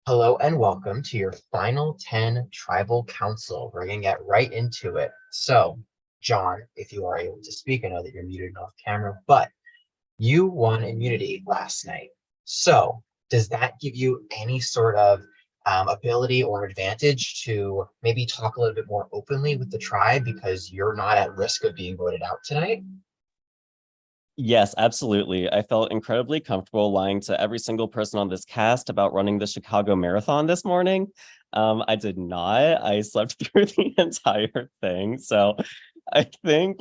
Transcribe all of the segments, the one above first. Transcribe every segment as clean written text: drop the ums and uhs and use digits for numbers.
Hello and welcome to your final 10 tribal council. We're going to get right into it. So, John, if you are able to speak, I know that you're muted off camera, but you won immunity last night. So, does that give you any sort of ability or advantage to maybe talk a little bit more openly with the tribe because you're not at risk of being voted out tonight? Yes, absolutely. I felt incredibly comfortable lying to every single person on this cast about running the Chicago Marathon this morning. I did not. I slept through the entire thing. So I think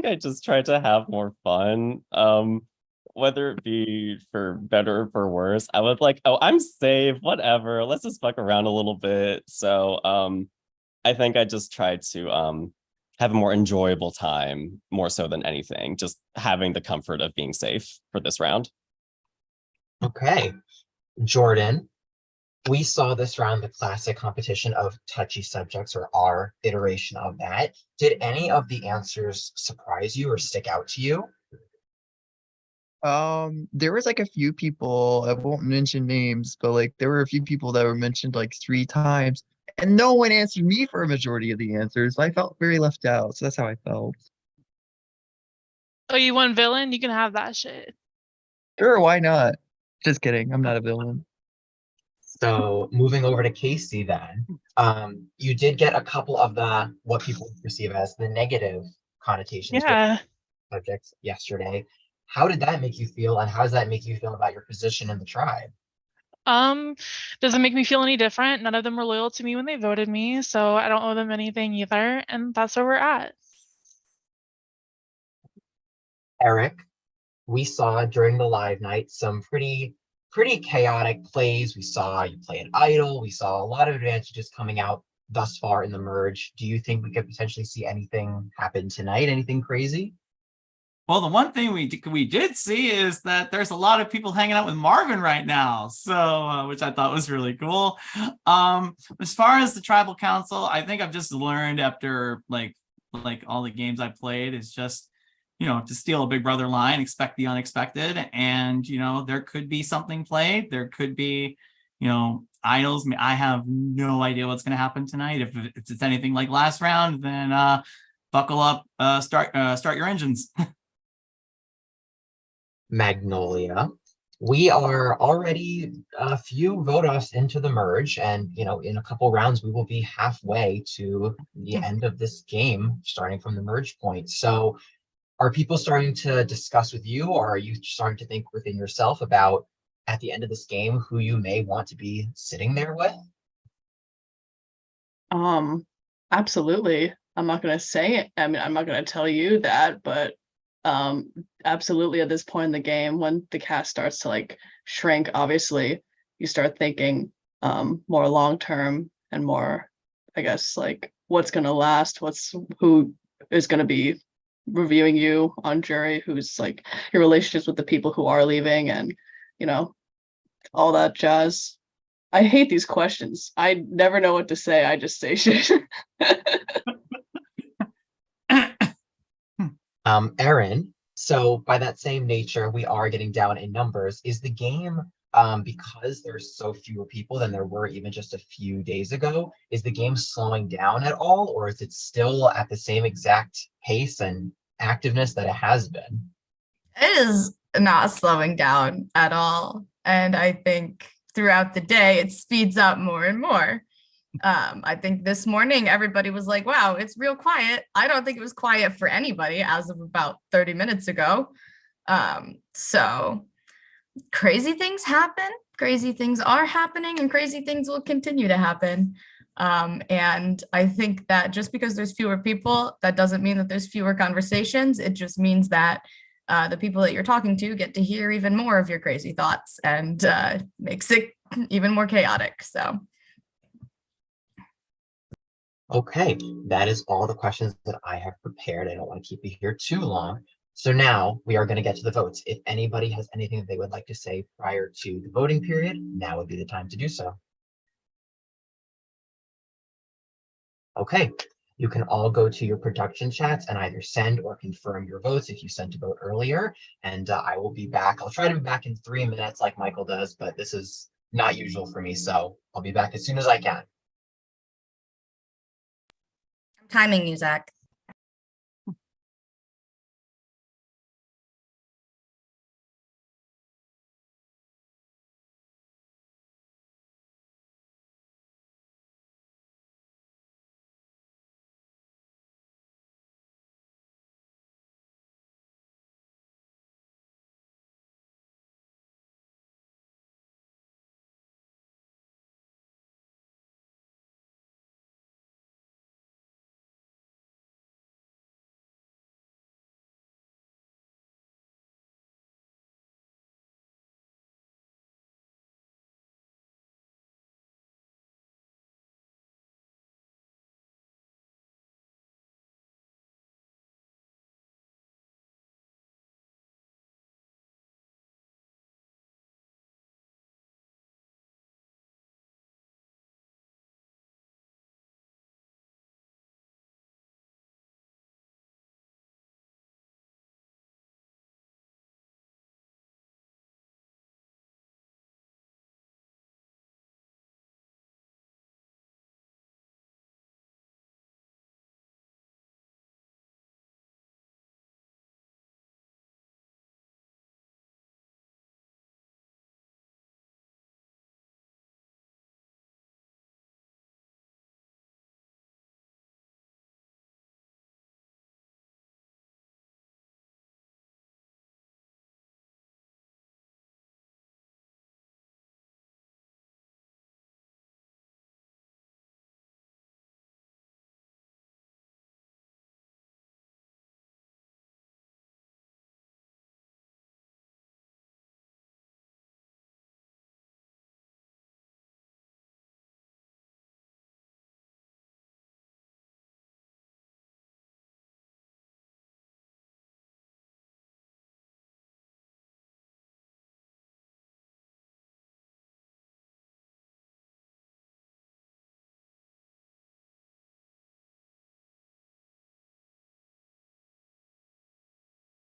I just tried to have more fun. Whether it be for better or for worse. I was like, oh, I'm safe, whatever. Let's just fuck around a little bit. So I think I just tried to have a more enjoyable time, more so than anything, just having the comfort of being safe for this round. Okay, Jordan, we saw this round the classic competition of touchy subjects or our iteration of that. Did any of the answers surprise you or stick out to you? There was like a few people, I won't mention names, but like there were a few people that were mentioned like three times, and no one answered me for a majority of the answers. I felt very left out, so that's how I felt. Oh, you want villain? You can have that shit. Sure, why not? Just kidding, I'm not a villain. So moving over to Casey then, you did get a couple of the what people perceive as the negative connotations with Yeah. subjects yesterday. How did that make you feel, and how does that make you feel about your position in the tribe? Um, does it make me feel any different? None of them were loyal to me when they voted me, so I don't owe them anything either, and that's where we're at. Eric, we saw during the live night some pretty chaotic plays. We saw you play an idol. We saw a lot of advantages coming out thus far in the merge. Do you think we could potentially see anything happen tonight? Anything crazy? Well, the one thing we did see is that there's a lot of people hanging out with Marvin right now, so which I thought was really cool. As far as the tribal council, I think I've just learned after like all the games I played is just to steal a Big Brother line, expect the unexpected, and there could be something played. There could be idols. I mean, I have no idea what's going to happen tonight. If it's anything like last round, then buckle up, start your engines. Magnolia. We are already a few vote-offs into the merge, and in a couple rounds we will be halfway to the end of this game, starting from the merge point. So are people starting to discuss with you, or are you starting to think within yourself about at the end of this game who you may want to be sitting there with? Um, Absolutely. I'm not gonna say it. I mean, I'm not gonna tell you that, but absolutely at this point in the game, when the cast starts to like shrink, obviously, you start thinking more long term and more, I guess, like what's gonna last, who is gonna be reviewing you on jury, who's like your relationships with the people who are leaving and you know, all that jazz. I hate these questions. I never know what to say. I just say shit. Aaron, so by that same nature, we are getting down in numbers. Is the game, because there's so fewer people than there were even just a few days ago, is the game slowing down at all, or is it still at the same exact pace and activeness that it has been? It is not slowing down at all. And I think throughout the day, it speeds up more and more. I think this morning, everybody was like, wow, it's real quiet. I don't think it was quiet for anybody as of about 30 minutes ago. So crazy things happen, crazy things are happening, and crazy things will continue to happen. And I think that just because there's fewer people, that doesn't mean that there's fewer conversations. It just means that the people that you're talking to get to hear even more of your crazy thoughts and makes it even more chaotic. So. Okay, that is all the questions that I have prepared. I don't want to keep you here too long. So now we are going to get to the votes. If anybody has anything that they would like to say prior to the voting period, now would be the time to do so. Okay, you can all go to your production chats and either send or confirm your votes if you sent a vote earlier. And I will be back. I'll try to be back in 3 minutes like Michael does, but this is not usual for me, so I'll be back as soon as I can. I'm timing you, Zach.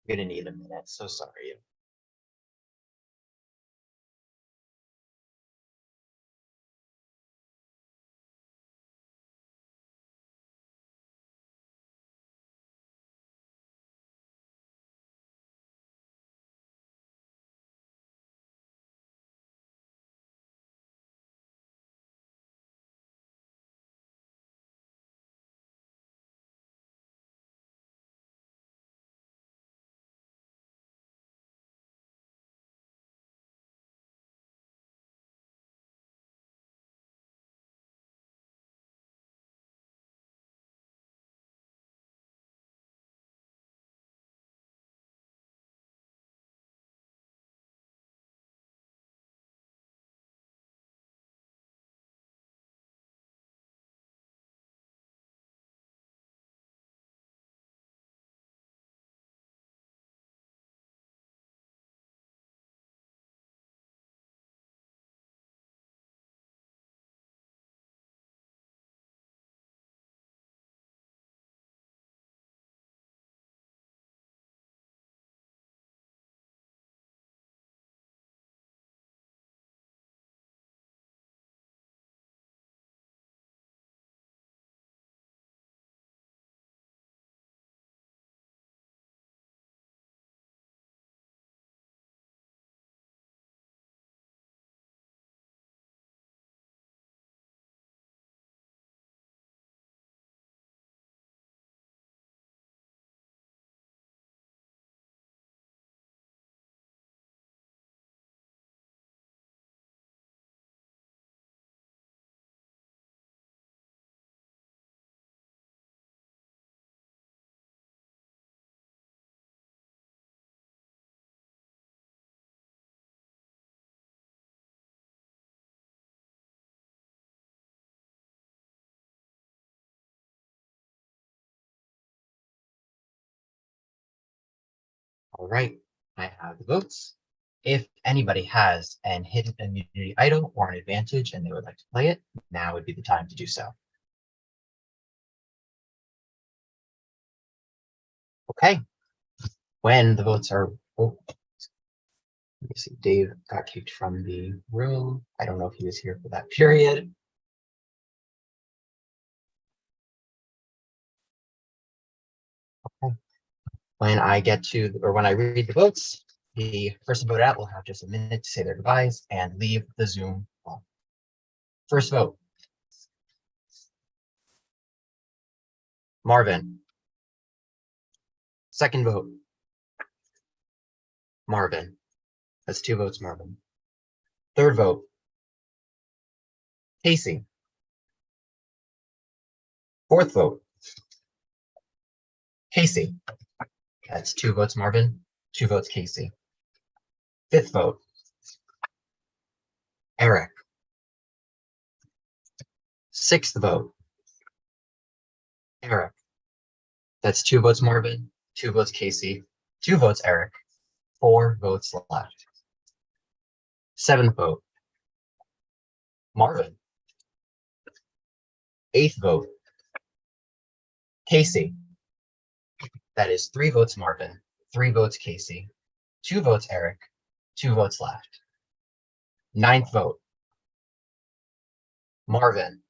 I'm gonna need a minute, so sorry. All right, I have the votes. If anybody has an hidden immunity idol or an advantage and they would like to play it, now would be the time to do so. Okay, when the votes are Let me see, Dave got kicked from the room. I don't know if he was here for that period. Okay. When I get to, or when I read the votes, the person voted out will have just a minute to say their goodbyes and leave the Zoom call. First vote. Marvin. Second vote. Marvin. That's 2 votes, Marvin. Third vote. Casey. Fourth vote. Casey. That's 2 votes, Marvin. 2 votes, Casey. Fifth vote. Eric. Sixth vote. Eric. That's 2 votes, Marvin. 2 votes, Casey. 2 votes, Eric. 4 votes left. Seventh vote. Marvin. Eighth vote. Casey. That is 3 votes, Marvin. 3 votes, Casey. 2 votes, Eric. 2 votes left. Ninth vote. Marvin.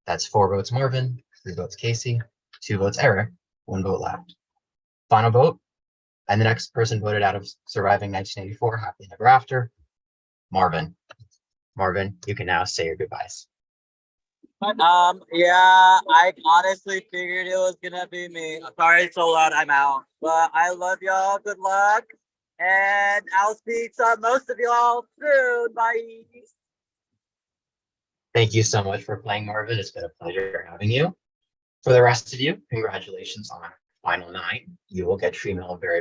That's 4 votes, Marvin. 3 votes, Casey. 2 votes, Eric. 1 vote left. Final vote. And the next person voted out of surviving 1984, happily ever after. Marvin. Marvin, you can now say your goodbyes. Yeah, I honestly figured it was gonna be me. Sorry it's so loud, I'm out. But I love y'all, good luck. And I'll speak to most of y'all soon. Bye. Thank you so much for playing, Marvin. It's been a pleasure having you. For the rest of you, congratulations on Final 9. You will get Tree Mill very